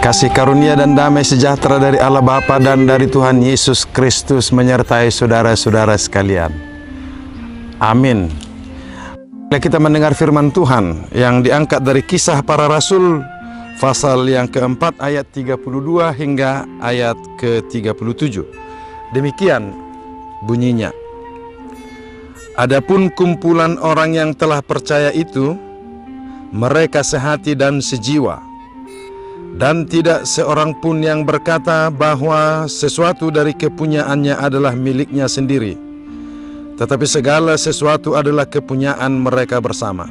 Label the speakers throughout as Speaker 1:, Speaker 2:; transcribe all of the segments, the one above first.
Speaker 1: Kasih karunia dan damai sejahtera dari Allah Bapa dan dari Tuhan Yesus Kristus menyertai saudara-saudara sekalian. Amin. Kita mendengar firman Tuhan yang diangkat dari Kisah Para Rasul pasal yang keempat ayat 32 hingga ayat ke-37. Demikian bunyinya. Adapun kumpulan orang yang telah percaya itu, mereka sehati dan sejiwa. Dan tidak seorang pun yang berkata bahwa sesuatu dari kepunyaannya adalah miliknya sendiri, tetapi segala sesuatu adalah kepunyaan mereka bersama.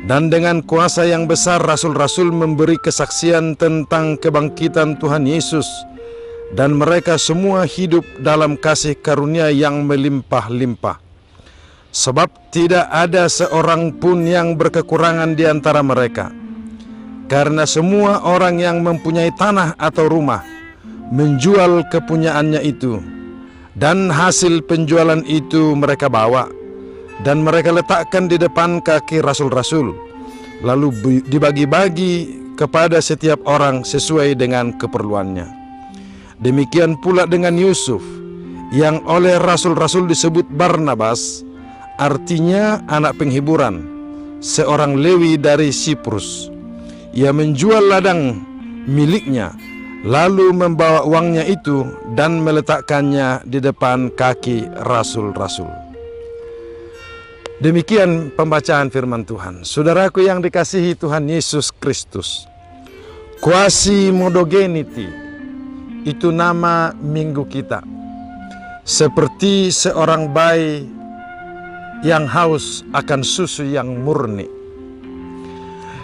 Speaker 1: Dan dengan kuasa yang besar rasul-rasul memberi kesaksian tentang kebangkitan Tuhan Yesus, dan mereka semua hidup dalam kasih karunia yang melimpah-limpah. Sebab tidak ada seorang pun yang berkekurangan di antara mereka. Karena semua orang yang mempunyai tanah atau rumah menjual kepunyaannya itu, dan hasil penjualan itu mereka bawa dan mereka letakkan di depan kaki rasul-rasul, lalu dibagi-bagi kepada setiap orang sesuai dengan keperluannya. Demikian pula dengan Yusuf, yang oleh rasul-rasul disebut Barnabas, artinya anak penghiburan, seorang Lewi dari Siprus. Ia menjual ladang miliknya, lalu membawa uangnya itu dan meletakkannya di depan kaki rasul-rasul. Demikian pembacaan firman Tuhan. Saudaraku yang dikasihi Tuhan Yesus Kristus, Quasi-modogenity itu nama minggu kita. Seperti seorang bayi yang haus akan susu yang murni.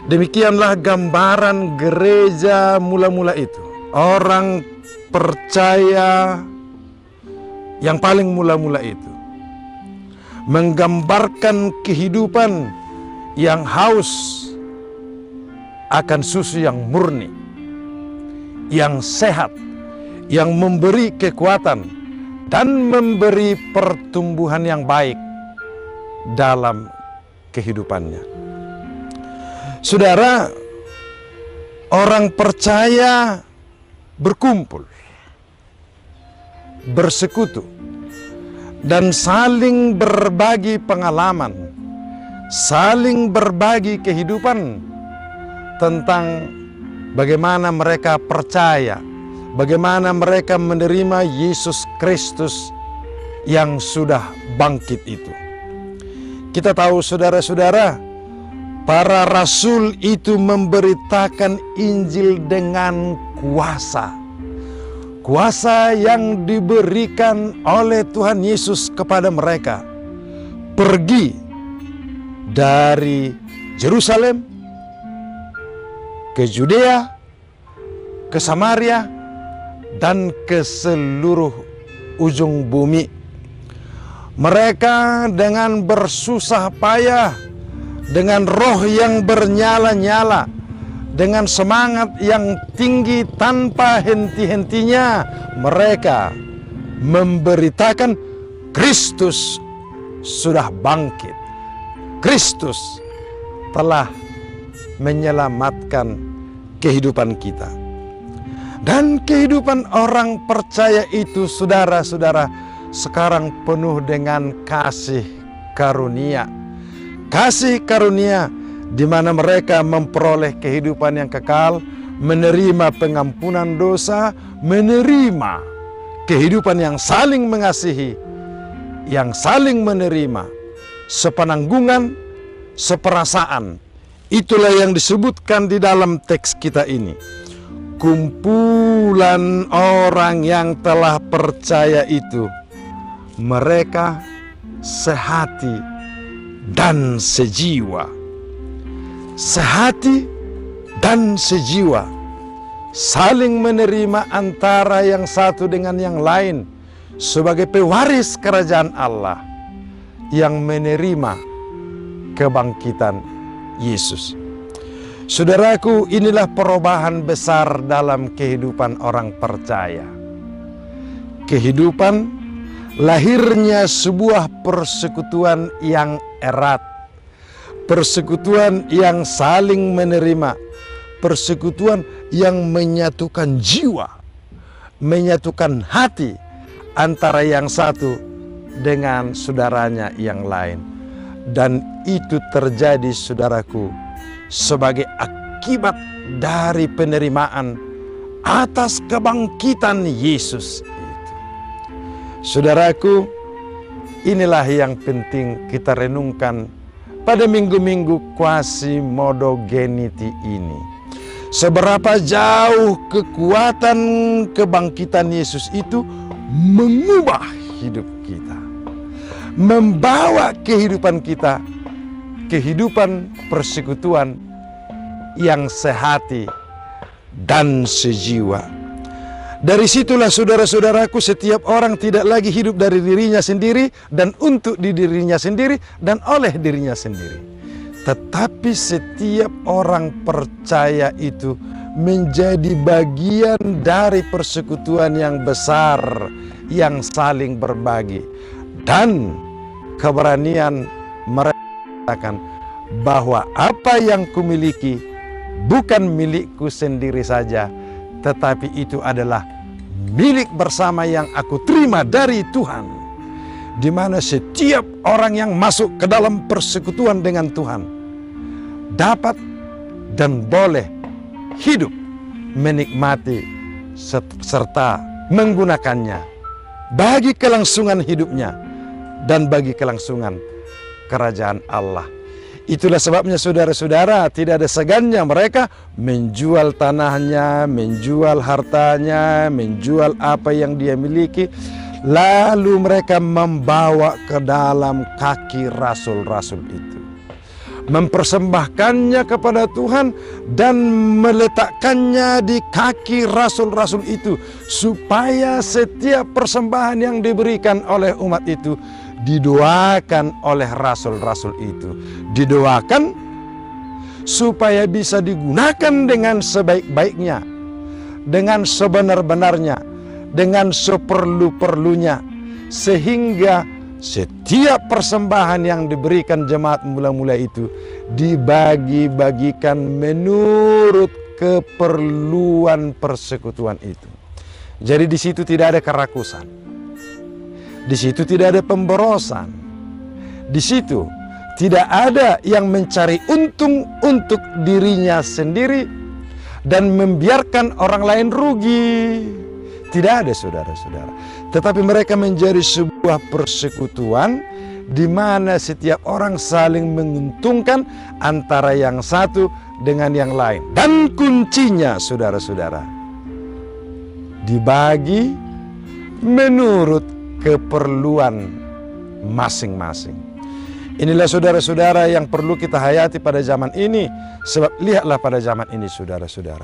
Speaker 1: Demikianlah gambaran gereja mula-mula itu. Orang percaya yang paling mula-mula itu menggambarkan kehidupan yang haus akan susu yang murni, yang sehat, yang memberi kekuatan dan memberi pertumbuhan yang baik dalam kehidupannya. Saudara, orang percaya berkumpul, bersekutu, dan saling berbagi pengalaman, saling berbagi kehidupan tentang bagaimana mereka percaya, bagaimana mereka menerima Yesus Kristus yang sudah bangkit itu. Kita tahu saudara-saudara, para rasul itu memberitakan Injil dengan kuasa. Kuasa yang diberikan oleh Tuhan Yesus kepada mereka. Pergi dari Yerusalem ke Judea, ke Samaria, dan ke seluruh ujung bumi. Mereka dengan bersusah payah, dengan roh yang bernyala-nyala, dengan semangat yang tinggi tanpa henti-hentinya, mereka memberitakan Kristus sudah bangkit. Kristus telah menyelamatkan kehidupan kita. Dan kehidupan orang percaya itu, saudara-saudara, sekarang penuh dengan kasih karunia. Kasih karunia di mana mereka memperoleh kehidupan yang kekal, menerima pengampunan dosa, menerima kehidupan yang saling mengasihi, yang saling menerima, sepenanggungan, seperasaan. Itulah yang disebutkan di dalam teks kita ini. Kumpulan orang yang telah percaya itu, mereka sehati dan sejiwa. Sehati dan sejiwa, saling menerima antara yang satu dengan yang lain sebagai pewaris kerajaan Allah yang menerima kebangkitan Yesus. Saudaraku, inilah perubahan besar dalam kehidupan orang percaya. Kehidupan lahirnya sebuah persekutuan yang erat, persekutuan yang saling menerima, persekutuan yang menyatukan jiwa, menyatukan hati antara yang satu dengan saudaranya yang lain. Dan itu terjadi, saudaraku, sebagai akibat dari penerimaan atas kebangkitan Yesus itu. Saudaraku, inilah yang penting kita renungkan pada minggu-minggu Quasimodogeniti ini. Seberapa jauh kekuatan kebangkitan Yesus itu mengubah hidup kita, membawa kehidupan kita, kehidupan persekutuan yang sehati dan sejiwa. Dari situlah, saudara-saudaraku, setiap orang tidak lagi hidup dari dirinya sendiri dan untuk dirinya sendiri dan oleh dirinya sendiri. Tetapi setiap orang percaya itu menjadi bagian dari persekutuan yang besar yang saling berbagi. Dan keberanian mereka bahwa apa yang kumiliki bukan milikku sendiri saja, tetapi itu adalah milik bersama yang aku terima dari Tuhan. Di mana setiap orang yang masuk ke dalam persekutuan dengan Tuhan dapat dan boleh hidup, menikmati serta menggunakannya bagi kelangsungan hidupnya dan bagi kelangsungan kerajaan Allah. Itulah sebabnya, saudara-saudara, tidak ada segannya mereka menjual tanahnya, menjual hartanya, menjual apa yang dia miliki, lalu mereka membawa ke dalam kaki rasul-rasul itu, mempersembahkannya kepada Tuhan dan meletakkannya di kaki rasul-rasul itu, supaya setiap persembahan yang diberikan oleh umat itu didoakan oleh rasul-rasul itu, didoakan supaya bisa digunakan dengan sebaik-baiknya, dengan sebenar-benarnya, dengan seperlu-perlunya, sehingga setiap persembahan yang diberikan jemaat mula-mula itu dibagi-bagikan menurut keperluan persekutuan itu. Jadi di situ tidak ada kerakusan. Di situ tidak ada pemborosan. Di situ tidak ada yang mencari untung untuk dirinya sendiri dan membiarkan orang lain rugi. Tidak ada, saudara-saudara. Tetapi mereka menjadi sebuah persekutuan di mana setiap orang saling menguntungkan antara yang satu dengan yang lain. Dan kuncinya, saudara-saudara, dibagi menurut keperluan masing-masing. Inilah, saudara-saudara, yang perlu kita hayati pada zaman ini. Sebab lihatlah pada zaman ini, saudara-saudara,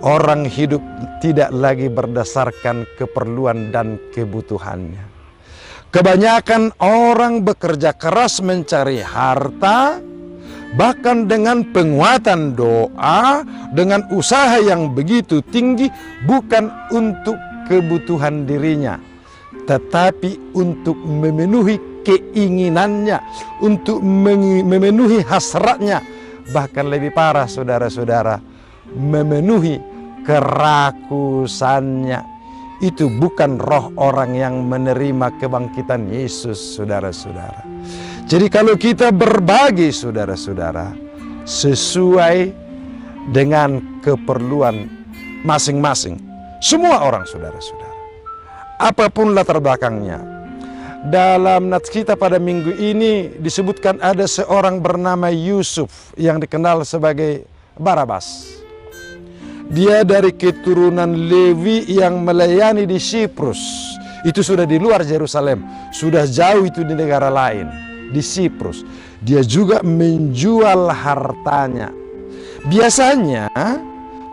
Speaker 1: orang hidup tidak lagi berdasarkan keperluan dan kebutuhannya. Kebanyakan orang bekerja keras mencari harta, bahkan dengan penguatan doa, dengan usaha yang begitu tinggi, bukan untuk kebutuhan dirinya, tetapi untuk memenuhi keinginannya, untuk memenuhi hasratnya. Bahkan lebih parah, saudara-saudara, memenuhi kerakusannya. Itu bukan roh orang yang menerima kebangkitan Yesus, saudara-saudara. Jadi kalau kita berbagi, saudara-saudara, sesuai dengan keperluan masing-masing, semua orang, saudara-saudara, apapun latar belakangnya. Dalam nats kita pada minggu ini disebutkan ada seorang bernama Yusuf yang dikenal sebagai Barabas. Dia dari keturunan Lewi yang melayani di Siprus. Itu sudah di luar Yerusalem, sudah jauh itu di negara lain, di Siprus. Dia juga menjual hartanya. Biasanya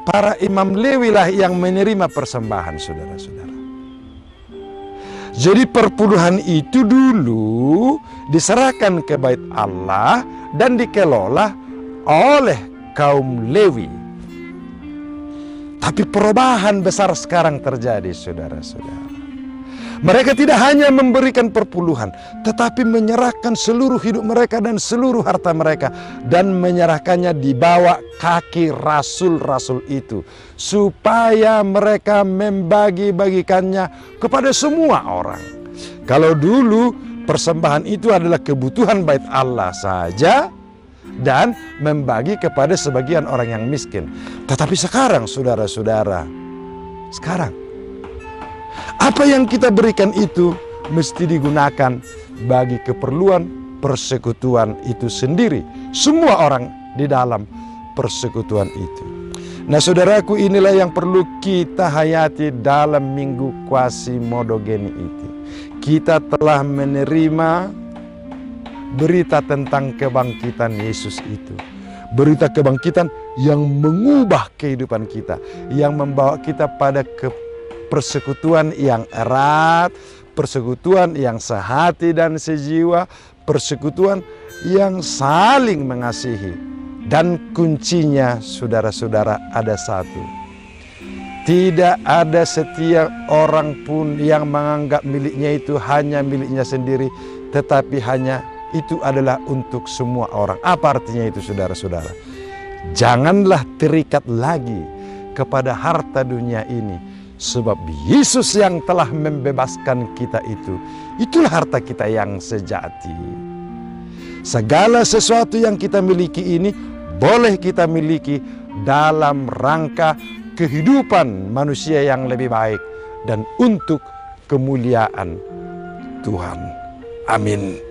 Speaker 1: para imam Lewi lah yang menerima persembahan, saudara-saudara. Jadi perpuluhan itu dulu diserahkan ke bait Allah dan dikelola oleh kaum Lewi. Tapi perubahan besar sekarang terjadi, saudara-saudara. Mereka tidak hanya memberikan perpuluhan, tetapi menyerahkan seluruh hidup mereka dan seluruh harta mereka, dan menyerahkannya di bawah kaki rasul-rasul itu, supaya mereka membagi-bagikannya kepada semua orang. Kalau dulu persembahan itu adalah kebutuhan bait Allah saja dan membagi kepada sebagian orang yang miskin. Tetapi sekarang, saudara-saudara, sekarang apa yang kita berikan itu mesti digunakan bagi keperluan persekutuan itu sendiri. Semua orang di dalam persekutuan itu. Nah, saudaraku, inilah yang perlu kita hayati dalam Minggu Quasimodogeni itu. Kita telah menerima berita tentang kebangkitan Yesus itu. Berita kebangkitan yang mengubah kehidupan kita, yang membawa kita pada persekutuan yang erat, persekutuan yang sehati dan sejiwa, persekutuan yang saling mengasihi. Dan kuncinya, saudara-saudara, ada satu. Tidak ada setiap orang pun yang menganggap miliknya itu hanya miliknya sendiri, tetapi hanya itu adalah untuk semua orang. Apa artinya itu, saudara-saudara? Janganlah terikat lagi kepada harta dunia ini. Sebab Yesus yang telah membebaskan kita itu, itulah harta kita yang sejati. Segala sesuatu yang kita miliki ini boleh kita miliki dalam rangka kehidupan manusia yang lebih baik dan untuk kemuliaan Tuhan. Amin.